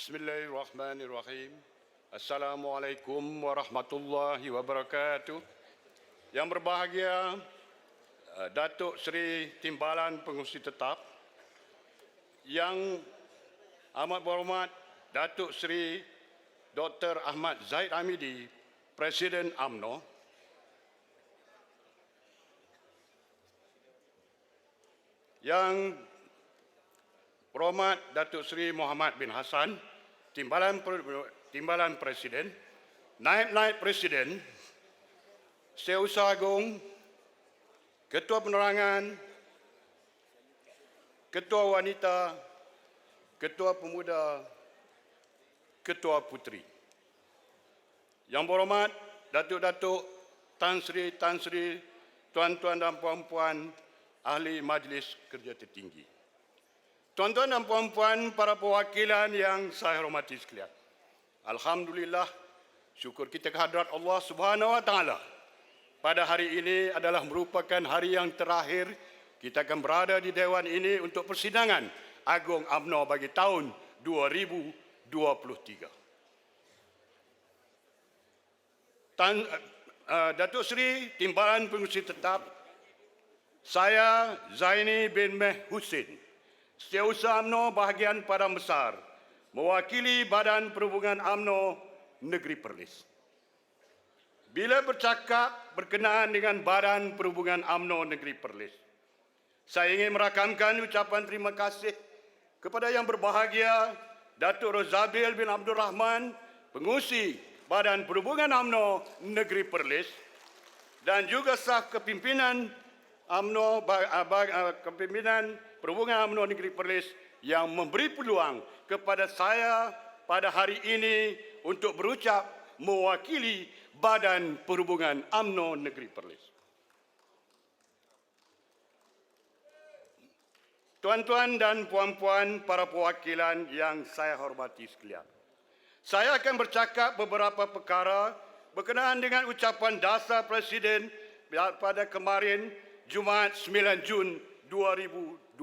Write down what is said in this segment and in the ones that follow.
Bismillahirrahmanirrahim. Assalamualaikum warahmatullahi wabarakatuh. Yang berbahagia, Datuk Seri Timbalan Pengurusi Tetap, Yang amat berhormat Datuk Seri Dr. Ahmad Zahid Hamidi, Presiden UMNO, Yang berhormat Datuk Seri Muhammad bin Hassan, Timbalan Presiden, Naib Presiden, Setiausaha Agung, Ketua Penerangan, Ketua Wanita, Ketua Pemuda, Ketua Puteri. Yang berhormat Datuk-Datuk, Tan Sri, Tuan-tuan dan puan-puan, Ahli Majlis Kerja Tertinggi. Tuan-tuan dan puan-puan, para perwakilan yang saya hormati sekalian. Alhamdulillah, syukur kita kehadrat Allah Subhanahu Wa Taala. Pada hari ini adalah merupakan hari yang terakhir kita akan berada di Dewan ini untuk persidangan Agung UMNO bagi tahun 2023. Datuk Seri Timbalan Pengurusi Tetap, saya Zaini bin Meh Husin, Setiausaha UMNO Bahagian Padang Besar, mewakili Badan Perhubungan UMNO Negeri Perlis. Bila bercakap berkenaan dengan Badan Perhubungan UMNO Negeri Perlis, saya ingin merakamkan ucapan terima kasih kepada yang berbahagia Datuk Rozabil bin Abdul Rahman, Pengurusi Badan Perhubungan UMNO Negeri Perlis, dan juga staf kepimpinan UMNO, kepimpinan Perhubungan UMNO Negeri Perlis yang memberi peluang kepada saya pada hari ini untuk berucap mewakili Badan Perhubungan UMNO Negeri Perlis. Tuan-tuan dan puan-puan, para perwakilan yang saya hormati sekalian. Saya akan bercakap beberapa perkara berkenaan dengan ucapan dasar Presiden pada kemarin Jumaat 9 Jun 2023.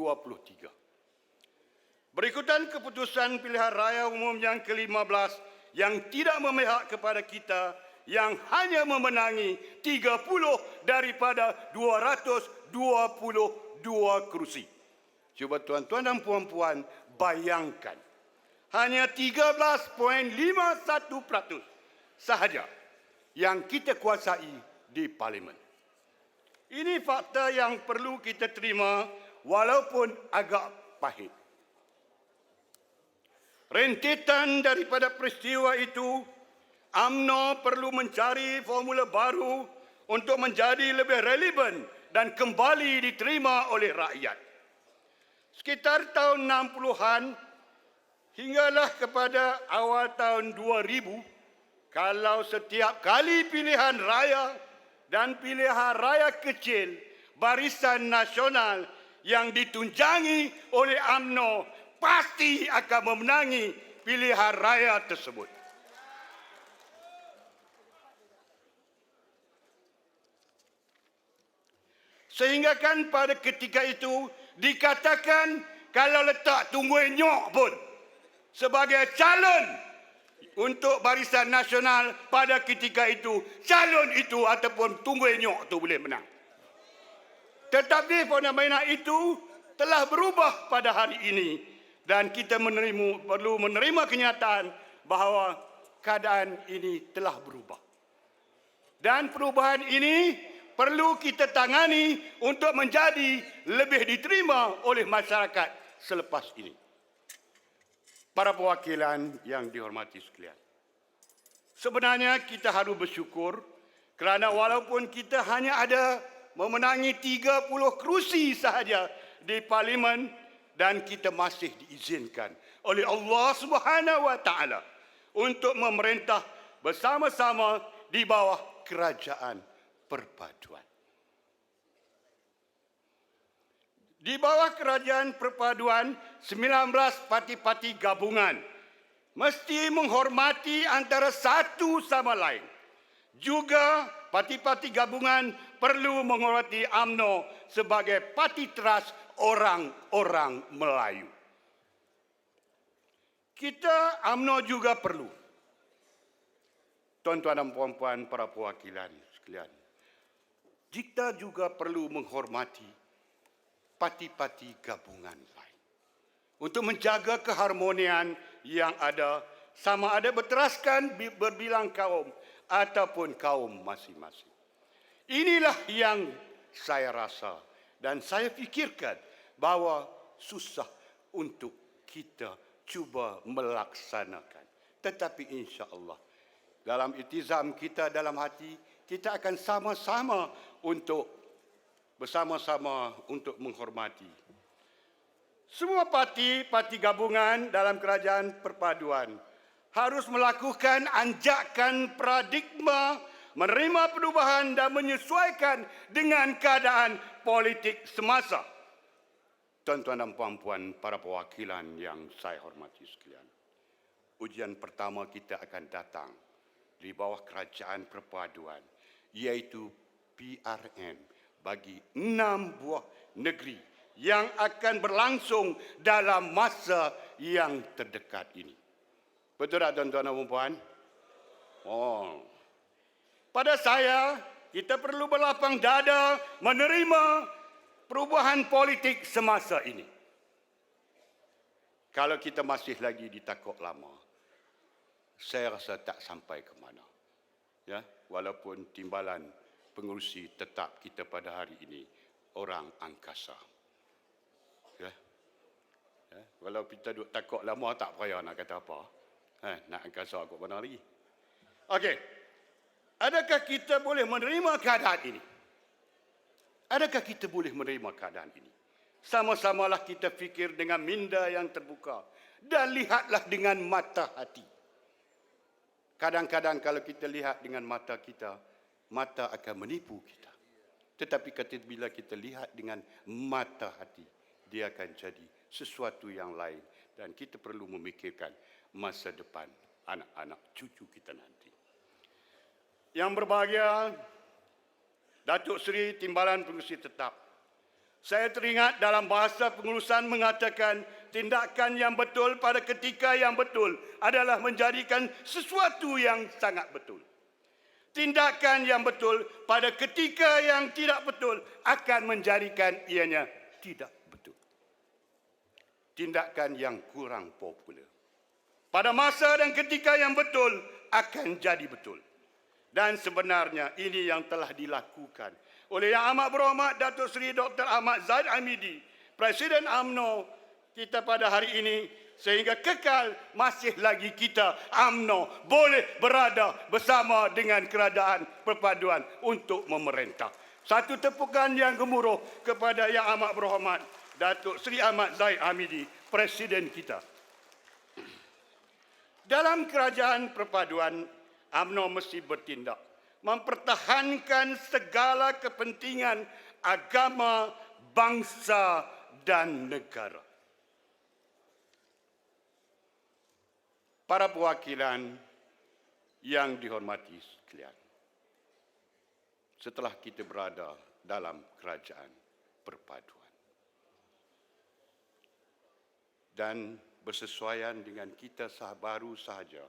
Berikutan keputusan pilihan raya umum yang ke-15 yang tidak memihak kepada kita, yang hanya memenangi 30 daripada 222 kerusi. Cuba tuan-tuan dan puan-puan bayangkan, hanya 13.51% sahaja yang kita kuasai di Parlimen. Ini fakta yang perlu kita terima walaupun agak pahit. Rentetan daripada peristiwa itu, UMNO perlu mencari formula baru untuk menjadi lebih relevan dan kembali diterima oleh rakyat. Sekitar tahun 60-an hinggalah kepada awal tahun 2000, kalau setiap kali pilihan raya dan pilihan raya kecil, Barisan Nasional yang ditunjangi oleh UMNO pasti akan memenangi pilihan raya tersebut. Sehingga kan pada ketika itu dikatakan kalau letak Tunggui Nyok pun sebagai calon untuk Barisan Nasional pada ketika itu, calon itu ataupun Tunggui Nyok itu boleh menang. Tetapi fenomena itu telah berubah pada hari ini dan kita perlu menerima kenyataan bahawa keadaan ini telah berubah. Dan perubahan ini perlu kita tangani untuk menjadi lebih diterima oleh masyarakat selepas ini. Para perwakilan yang dihormati sekalian, sebenarnya kita harus bersyukur kerana walaupun kita hanya ada memenangi 30 kerusi sahaja di Parlimen dan kita masih diizinkan oleh Allah Subhanahu Wa Taala untuk memerintah bersama-sama di bawah kerajaan perpaduan. Di bawah kerajaan perpaduan, 19 parti-parti gabungan mesti menghormati antara satu sama lain. Juga parti-parti gabungan perlu menghormati UMNO sebagai parti teras orang-orang Melayu. kita UMNO juga perlu, tuan-tuan dan puan-puan para perwakilan sekalian, kita juga perlu menghormati parti-parti gabungan lain untuk menjaga keharmonian yang ada, sama ada berteraskan berbilang kaum ataupun kaum masing-masing. Inilah yang saya rasa dan saya fikirkan bahawa susah untuk kita cuba melaksanakan. Tetapi insya-Allah dalam iltizam kita dalam hati, kita akan sama-sama untuk bersama-sama untuk menghormati semua parti gabungan dalam kerajaan perpaduan harus melakukan anjakan paradigma, menerima perubahan dan menyesuaikan dengan keadaan politik semasa. Tuan-tuan dan puan-puan para perwakilan yang saya hormati sekalian, ujian pertama kita akan datang di bawah kerajaan perpaduan, iaitu PRN bagi 6 buah negeri yang akan berlangsung dalam masa yang terdekat ini. Betul tak tuan-tuan dan puan-puan? Pada saya, kita perlu berlapang dada menerima perubahan politik semasa ini. Kalau kita masih lagi di takut lama, saya rasa tak sampai ke mana. Ya, walaupun timbalan pengurusi tetap kita pada hari ini orang angkasa. Ya. Walau kita duk takut lama tak payah nak kata apa. Nak angkasa aku mana lagi. Okey. Adakah kita boleh menerima keadaan ini? Adakah kita boleh menerima keadaan ini? Sama-samalah kita fikir dengan minda yang terbuka dan lihatlah dengan mata hati. Kadang-kadang kalau kita lihat dengan mata kita, mata akan menipu kita. Tetapi bila kita lihat dengan mata hati, dia akan jadi sesuatu yang lain. Dan kita perlu memikirkan masa depan anak-anak cucu kita nanti. Yang berbahagia, Datuk Seri Timbalan Pengerusi Tetap. Saya teringat dalam bahasa pengurusan mengatakan tindakan yang betul pada ketika yang betul adalah menjadikan sesuatu yang sangat betul. Tindakan yang betul pada ketika yang tidak betul akan menjadikan ianya tidak betul. Tindakan yang kurang popular pada masa dan ketika yang betul akan jadi betul. Dan sebenarnya ini yang telah dilakukan oleh Yang Amat Berhormat Datuk Seri Dr. Ahmad Zahid Hamidi, Presiden UMNO kita pada hari ini, sehingga kekal masih lagi kita UMNO boleh berada bersama dengan kerajaan perpaduan untuk memerintah. Satu tepukan yang gemuruh kepada Yang Amat Berhormat Datuk Seri Ahmad Zahid Hamidi, Presiden kita. Dalam kerajaan perpaduan, UMNO mesti bertindak mempertahankan segala kepentingan agama, bangsa dan negara. Para perwakilan yang dihormati sekalian, setelah kita berada dalam kerajaan perpaduan dan bersesuaian dengan kita baru sahaja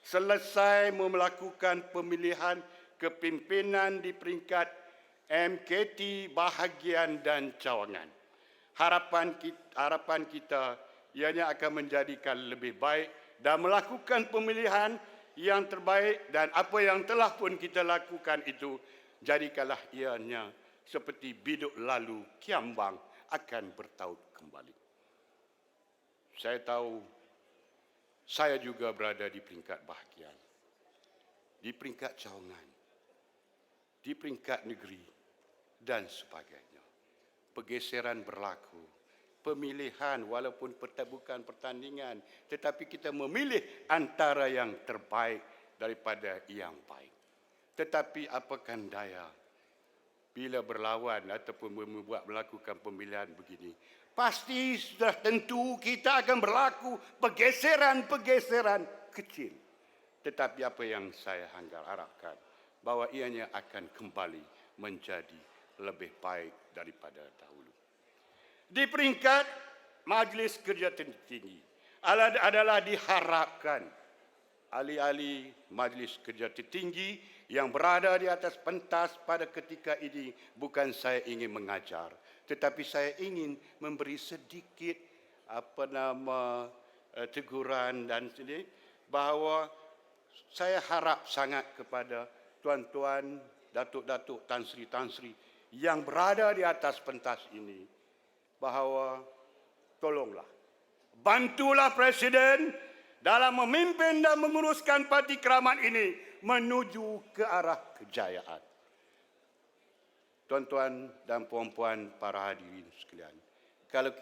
selesai melakukan pemilihan kepimpinan di peringkat MKT bahagian dan cawangan. Harapan kita ianya akan menjadikan lebih baik dan melakukan pemilihan yang terbaik, dan apa yang telah pun kita lakukan itu jadikanlah ianya seperti biduk lalu kiambang akan bertaut kembali. Saya tahu saya juga berada di peringkat bahagian, di peringkat cawangan, di peringkat negeri dan sebagainya. Pergeseran berlaku, pemilihan walaupun bukan pertandingan, tetapi kita memilih antara yang terbaik daripada yang baik. Tetapi apakan daya bila berlawan ataupun melakukan pemilihan begini, pasti sudah tentu kita akan berlaku pergeseran-pergeseran kecil. Tetapi apa yang saya harapkan, bahawa ianya akan kembali menjadi lebih baik daripada dahulu. Di peringkat Majlis Kerja Tertinggi, adalah diharapkan ahli-ahli Majlis Kerja Tertinggi yang berada di atas pentas pada ketika ini, bukan saya ingin mengajar, tetapi saya ingin memberi sedikit teguran dan sedikit bahawa saya harap sangat kepada tuan-tuan, datuk-datuk, Tan Sri yang berada di atas pentas ini bahawa tolonglah, bantulah Presiden dalam memimpin dan menguruskan Parti Keramat ini menuju ke arah kejayaan. Tuan-tuan dan puan-puan para hadirin sekalian, kalau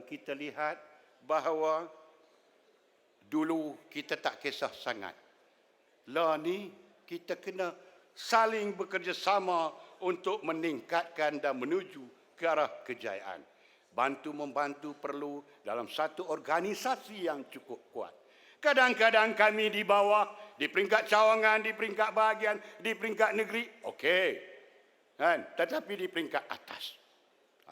kita lihat bahawa dulu kita tak kisah sangat. Lah ni kita kena saling bekerjasama untuk meningkatkan dan menuju ke arah kejayaan. Bantu-membantu perlu dalam satu organisasi yang cukup kuat. Kadang-kadang kami di bawah, di peringkat cawangan, di peringkat bahagian, di peringkat negeri, okey. Kan? Tetapi di peringkat atas,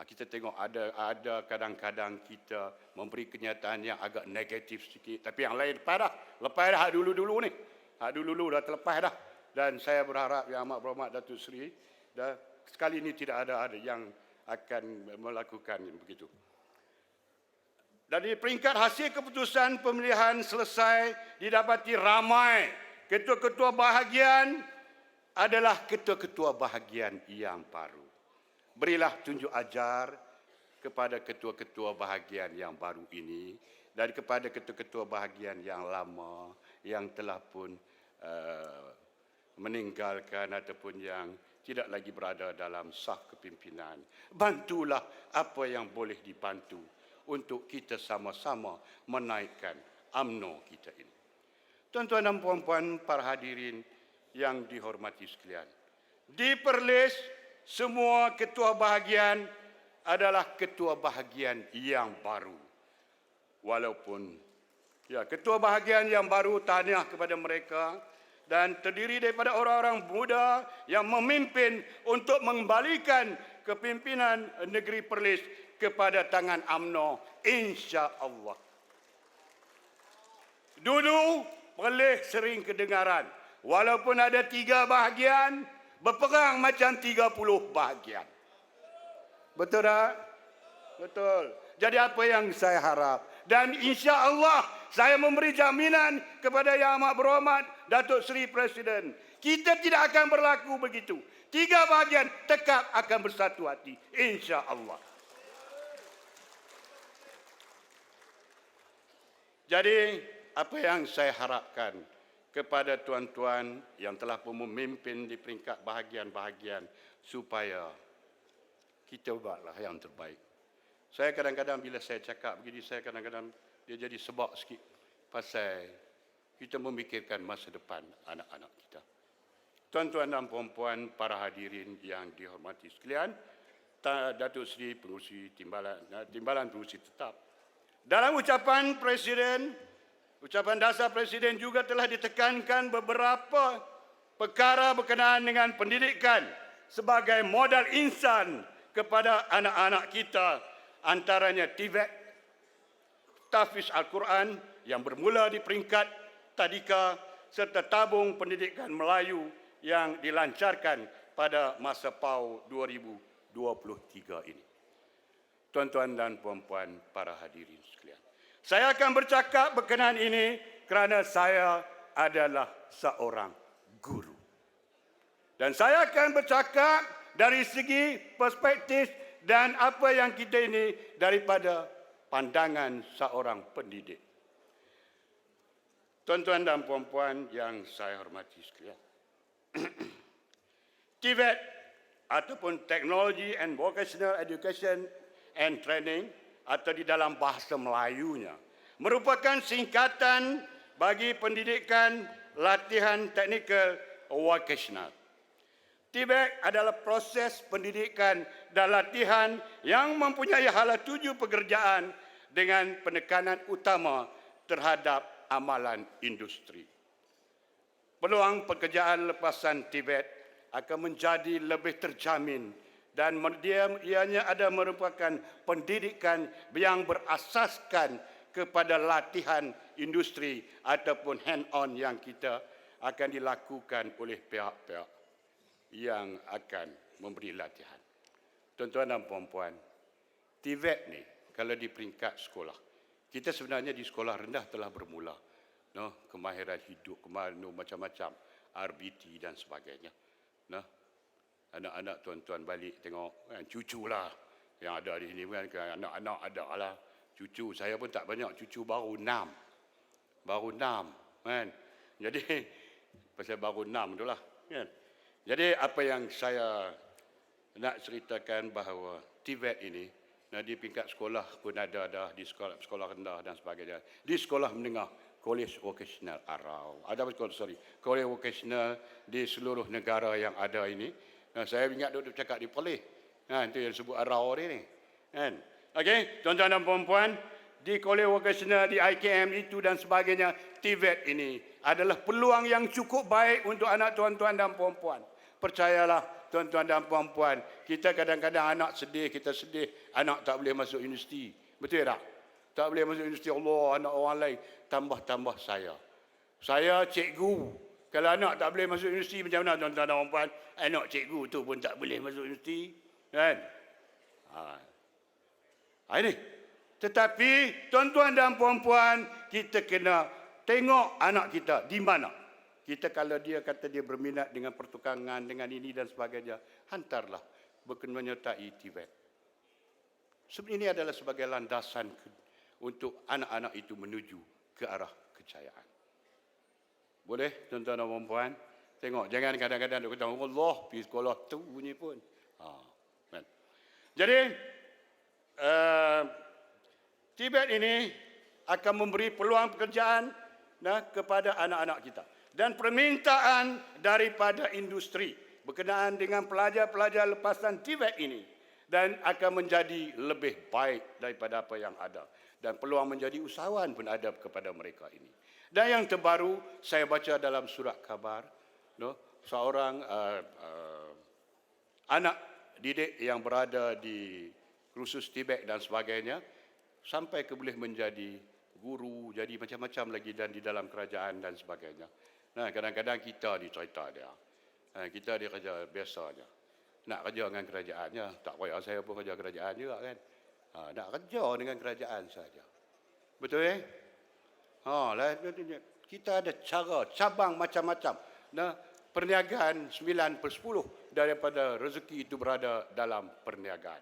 kita tengok ada kadang-kadang kita memberi kenyataan yang agak negatif sikit. Tapi yang lain lepas dah dulu-dulu ni. Dulu dah terlepas dah. Dan saya berharap Yang Amat Berhormat Datuk Seri, sekali ini tidak ada yang akan melakukan begitu. Dari peringkat hasil keputusan pemilihan selesai, didapati ramai ketua-ketua bahagian adalah ketua-ketua bahagian yang baru. Berilah tunjuk ajar kepada ketua-ketua bahagian yang baru ini dan kepada ketua-ketua bahagian yang lama yang telah pun meninggalkan ataupun yang tidak lagi berada dalam saf kepimpinan. Bantulah apa yang boleh dibantu untuk kita sama-sama menaikkan UMNO kita ini. Tuan-tuan dan puan-puan para hadirin yang dihormati sekalian, di Perlis semua ketua bahagian adalah ketua bahagian yang baru. Walaupun ketua bahagian yang baru, tahniah kepada mereka, dan terdiri daripada orang-orang muda yang memimpin untuk mengembalikan kepimpinan negeri Perlis kepada tangan UMNO, insya-Allah. Dulu Perlis sering kedengaran, walaupun ada 3 bahagian, berperang macam 30 bahagian. Betul tak? Betul. Jadi apa yang saya harap, dan insya-Allah saya memberi jaminan kepada Yang Amat Berhormat Datuk Seri Presiden, kita tidak akan berlaku begitu. 3 bahagian tetap akan bersatu hati, insya-Allah. Jadi apa yang saya harapkan kepada tuan-tuan yang telah pun memimpin di peringkat bahagian-bahagian, supaya kita buatlah yang terbaik. Saya kadang-kadang bila saya cakap begini, saya kadang-kadang dia jadi sebab sikit pasal kita memikirkan masa depan anak-anak kita. Tuan-tuan dan puan-puan para hadirin yang dihormati sekalian, Datuk Seri Pengerusi Timbalan Pengerusi Tetap, dalam ucapan Presiden, ucapan dasar Presiden juga telah ditekankan beberapa perkara berkenaan dengan pendidikan sebagai modal insan kepada anak-anak kita, antaranya TVET, Tahfiz Al-Quran yang bermula di peringkat tadika, serta tabung pendidikan Melayu yang dilancarkan pada masa PAU 2023 ini. Tuan-tuan dan puan-puan para hadirin sekalian, saya akan bercakap berkenaan ini kerana saya adalah seorang guru. Dan saya akan bercakap dari segi perspektif dan apa yang kita ini daripada pandangan seorang pendidik. Tuan-tuan dan puan-puan yang saya hormati sekalian, TVET ataupun Technology and Vocational Education and Training, atau di dalam bahasa Melayunya, merupakan singkatan bagi pendidikan latihan teknikal vocational. TVET adalah proses pendidikan dan latihan yang mempunyai hala tuju pekerjaan dengan penekanan utama terhadap amalan industri. Peluang pekerjaan lepasan TVET akan menjadi lebih terjamin dan ianya ada merupakan pendidikan yang berasaskan kepada latihan industri ataupun hand-on yang kita akan dilakukan oleh pihak-pihak yang akan memberi latihan. Tuan-tuan dan puan-puan, TVET ni kalau di peringkat sekolah, kita sebenarnya di sekolah rendah telah bermula. Kemahiran hidup, macam-macam, RBT dan sebagainya. Anak-anak tuan-tuan balik tengok, kan, cucu lah yang ada di sini, kan, anak-anak ada lah. Cucu, saya pun tak banyak, cucu baru 6. Kan. Jadi, pasal baru 6 tu lah. Kan. Jadi, apa yang saya nak ceritakan bahawa TVET ini, di peringkat sekolah pun ada di sekolah rendah dan sebagainya. Di sekolah menengah, Kolej Vokasional Arau. Kolej Vokasional di seluruh negara yang ada ini. Saya ingat duduk cakap di Perlis. Itu yang disebut Arau ni. Kan? Okey, tuan-tuan dan puan-puan, di Kolej Vokasional, di IKM itu dan sebagainya, TVET ini adalah peluang yang cukup baik untuk anak tuan-tuan dan puan-puan. Percayalah, tuan-tuan dan puan-puan, kita kadang-kadang anak sedih, kita sedih, anak tak boleh masuk universiti. Betul tak? Tak boleh masuk universiti, Allah, anak orang lain. Tambah-tambah saya. Saya cikgu. Kalau anak tak boleh masuk universiti, macam mana tuan-tuan dan puan-puan? Anak cikgu tu pun tak boleh masuk universiti. Kan? Ini. Tetapi, tuan-tuan dan puan-puan, kita kena tengok anak kita di mana. Kita kalau dia kata dia berminat dengan pertukangan, dengan ini dan sebagainya, hantarlah menyertai TVET. Sebenarnya ini adalah sebagai landasan untuk anak-anak itu menuju ke arah kejayaan. Boleh, tuan-tuan dan puan-puan? Tengok, jangan kadang-kadang dia kata, Allah, pergi sekolah tu bunyi pun. Kan? Jadi, TVET ini akan memberi peluang pekerjaan kepada anak-anak kita. Dan permintaan daripada industri berkenaan dengan pelajar-pelajar lepasan TVET ini dan akan menjadi lebih baik daripada apa yang ada. Dan peluang menjadi usahawan pun ada kepada mereka ini. Dan yang terbaru, saya baca dalam surat khabar, seorang anak didik yang berada di kursus TVET dan sebagainya, sampai ke boleh menjadi guru, jadi macam-macam lagi dan di dalam kerajaan dan sebagainya. Kadang-kadang kita dicerita dia. Kita dia kerja biasanya. Nak kerja dengan kerajaannya, tak payah saya pun kerja kerajaan juga kan. Nak kerja dengan kerajaan saja. Betul kita ada cara, cabang macam-macam. Perniagaan 9/10 daripada rezeki itu berada dalam perniagaan.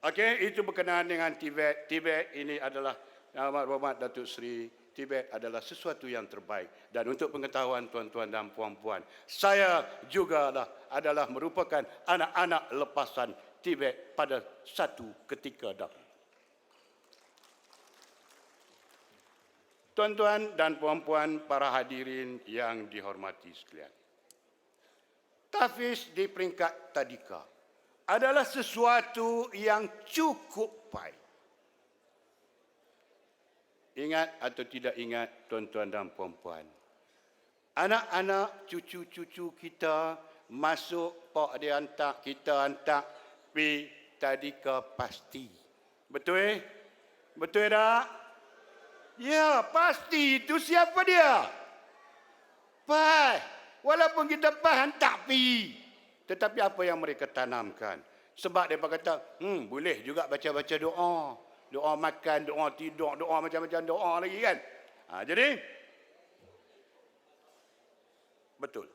Okey, itu berkenaan dengan TVET. TVET ini adalah Amat Berhormat Datuk Seri, TVET adalah sesuatu yang terbaik. Dan untuk pengetahuan tuan-tuan dan puan-puan, saya juga adalah merupakan anak-anak lepasan TVET pada satu ketika dahulu. Tuan-tuan dan puan-puan, para hadirin yang dihormati sekalian. Tahfiz di peringkat tadika adalah sesuatu yang cukup baik. Ingat atau tidak ingat, tuan-tuan dan puan-puan, anak-anak cucu-cucu kita masuk pak dia hantar, kita hantar pergi tadika pasti. Betul? Betul tak? Ya, pasti itu siapa dia? PAS. Walaupun kita PAS hantar pergi. Tetapi apa yang mereka tanamkan? Sebab mereka kata, boleh juga baca-baca doa. Doa makan, doa tidur, doa macam-macam doa lagi kan. Jadi, betul.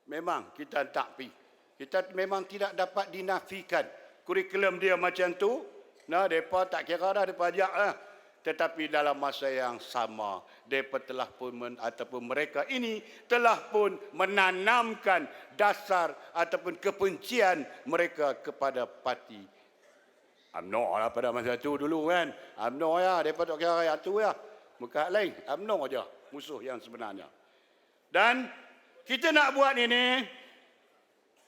Memang kita tak pergi. Kita memang tidak dapat dinafikan. Kurikulum dia macam tu. Mereka tak kira dah, mereka ajak lah. Tetapi dalam masa yang sama, mereka telah pun ataupun mereka ini telah pun menanamkan dasar ataupun kebencian mereka kepada parti UMNO lah pada masa itu dulu kan. UMNO ya, mereka tak kira rakyat tu ya. Muka lain, UMNO aja musuh yang sebenarnya. Dan kita nak buat ini,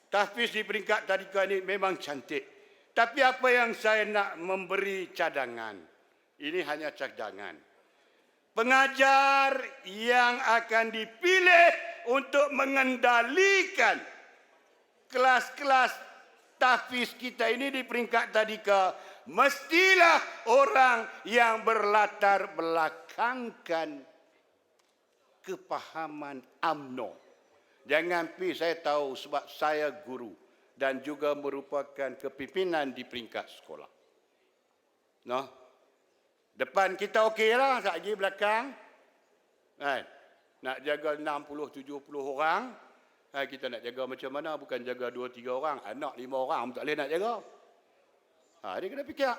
tahfiz di peringkat tadika ini memang cantik. Tapi apa yang saya nak memberi cadangan, ini hanya cadangan. Pengajar yang akan dipilih untuk mengendalikan kelas-kelas tahfiz kita ini di peringkat tadika mestilah orang yang berlatar belakangkan kepahaman UMNO. Jangan pi saya tahu sebab saya guru dan juga merupakan kepimpinan di peringkat sekolah. Noh. Depan kita okeylah, lagi belakang. Kan? Nak jaga 60 70 orang, kita nak jaga macam mana, bukan jaga 2 3 orang, anak 5 orang tak boleh nak jaga. Dia kena fikir.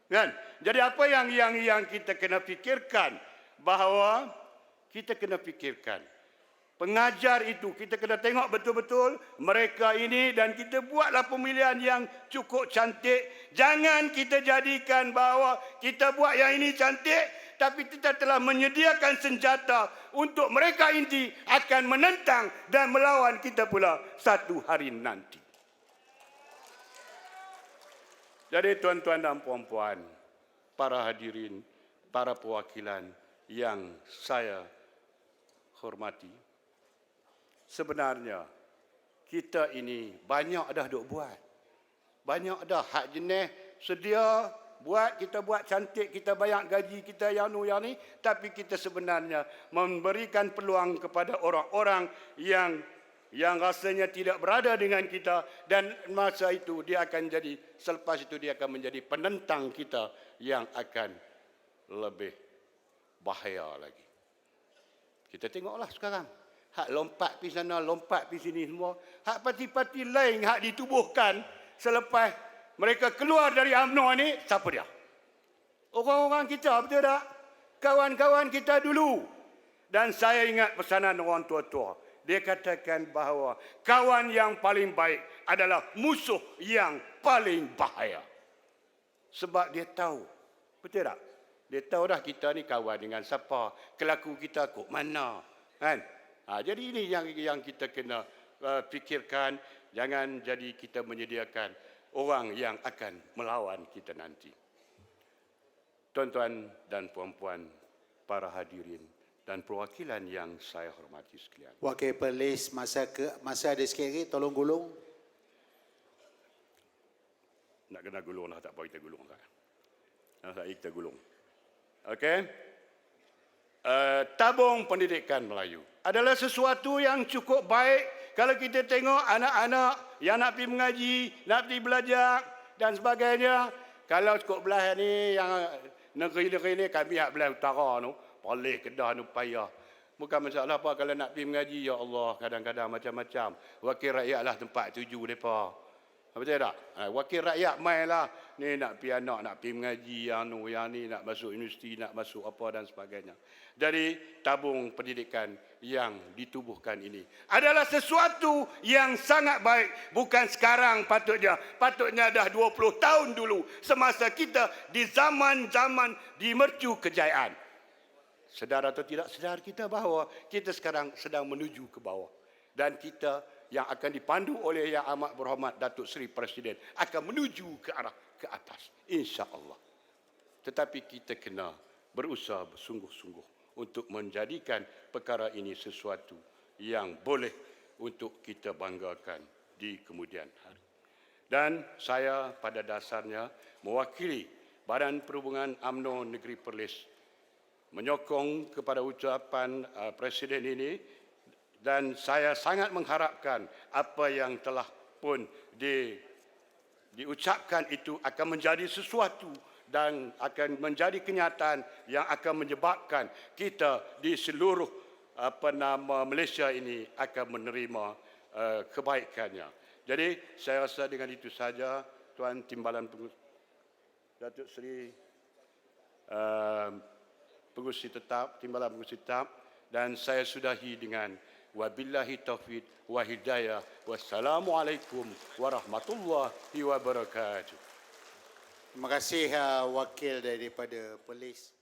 Kan? Jadi apa yang kita kena fikirkan, bahawa kita kena fikirkan pengajar itu, kita kena tengok betul-betul mereka ini dan kita buatlah pemilihan yang cukup cantik. Jangan kita jadikan bahawa kita buat yang ini cantik, tapi kita telah menyediakan senjata untuk mereka ini akan menentang dan melawan kita pula satu hari nanti. Jadi tuan-tuan dan puan-puan, para hadirin, para perwakilan yang saya hormati, sebenarnya kita ini banyak dah duk buat. Banyak dah hak jenis sedia buat, kita buat cantik, kita bayar gaji kita yang ni, tapi kita sebenarnya memberikan peluang kepada orang-orang yang rasanya tidak berada dengan kita, dan masa itu dia akan jadi, selepas itu dia akan menjadi penentang kita yang akan lebih bahaya lagi. Kita tengoklah sekarang. Hak lompat pergi sana, lompat pergi sini semua. Hak parti-parti lain hak ditubuhkan selepas mereka keluar dari UMNO ni, siapa dia? Orang-orang kita, betul tak? Kawan-kawan kita dulu. Dan saya ingat pesanan orang tua-tua. Dia katakan bahawa kawan yang paling baik adalah musuh yang paling bahaya. Sebab dia tahu. Betul tak? Dia tahu dah kita ni kawan dengan siapa. Kelaku kita kok mana. Kan? Jadi ini yang kita kena fikirkan. Jangan jadi kita menyediakan orang yang akan melawan kita nanti. Tuan-tuan dan puan-puan, para hadirin dan perwakilan yang saya hormati sekalian. Wakil Perlis, masa ada sikit lagi, tolong gulung. Nak kena gulung lah, tak apa kita gulung lah. Kita gulung. Okey. Tabung pendidikan Melayu adalah sesuatu yang cukup baik. Kalau kita tengok anak-anak yang nak pergi mengaji, nak pergi belajar dan sebagainya. Kalau cukup belah ni, yang negeri-negeri ni, kami hak belah utara tu, boleh Kedah tu payah. Bukan masalah apa kalau nak pergi mengaji, ya Allah, kadang-kadang macam-macam. Wakil rakyatlah tempat tuju mereka. Betul tak? Wakil rakyat mai lah. Ni nak pergi anak, nak pergi mengaji, yang ni nak masuk universiti, nak masuk apa dan sebagainya. Jadi tabung pendidikan yang ditubuhkan ini adalah sesuatu yang sangat baik. Bukan sekarang patutnya. Patutnya dah 20 tahun dulu. Semasa kita di zaman-zaman di mercu kejayaan. Sedar atau tidak sedar kita bahawa kita sekarang sedang menuju ke bawah. Dan kita yang akan dipandu oleh Yang Amat Berhormat Datuk Seri Presiden akan menuju ke arah ke atas, insya-Allah. Tetapi kita kena berusaha bersungguh-sungguh untuk menjadikan perkara ini sesuatu yang boleh untuk kita banggakan di kemudian hari. Dan saya pada dasarnya mewakili Badan Perhubungan UMNO Negeri Perlis menyokong kepada ucapan Presiden ini. Dan saya sangat mengharapkan apa yang telah pun diucapkan itu akan menjadi sesuatu dan akan menjadi kenyataan yang akan menyebabkan kita di seluruh Malaysia ini akan menerima kebaikannya. Jadi saya rasa dengan itu saja, Tuan Timbalan Datuk Seri Pengurusi Tetap, Timbalan Pengurusi Tetap, dan saya sudahi dengan wabillahi taufiq wa hidayah. Wassalamualaikum warahmatullahi wabarakatuh. Terima kasih wakil daripada Perlis.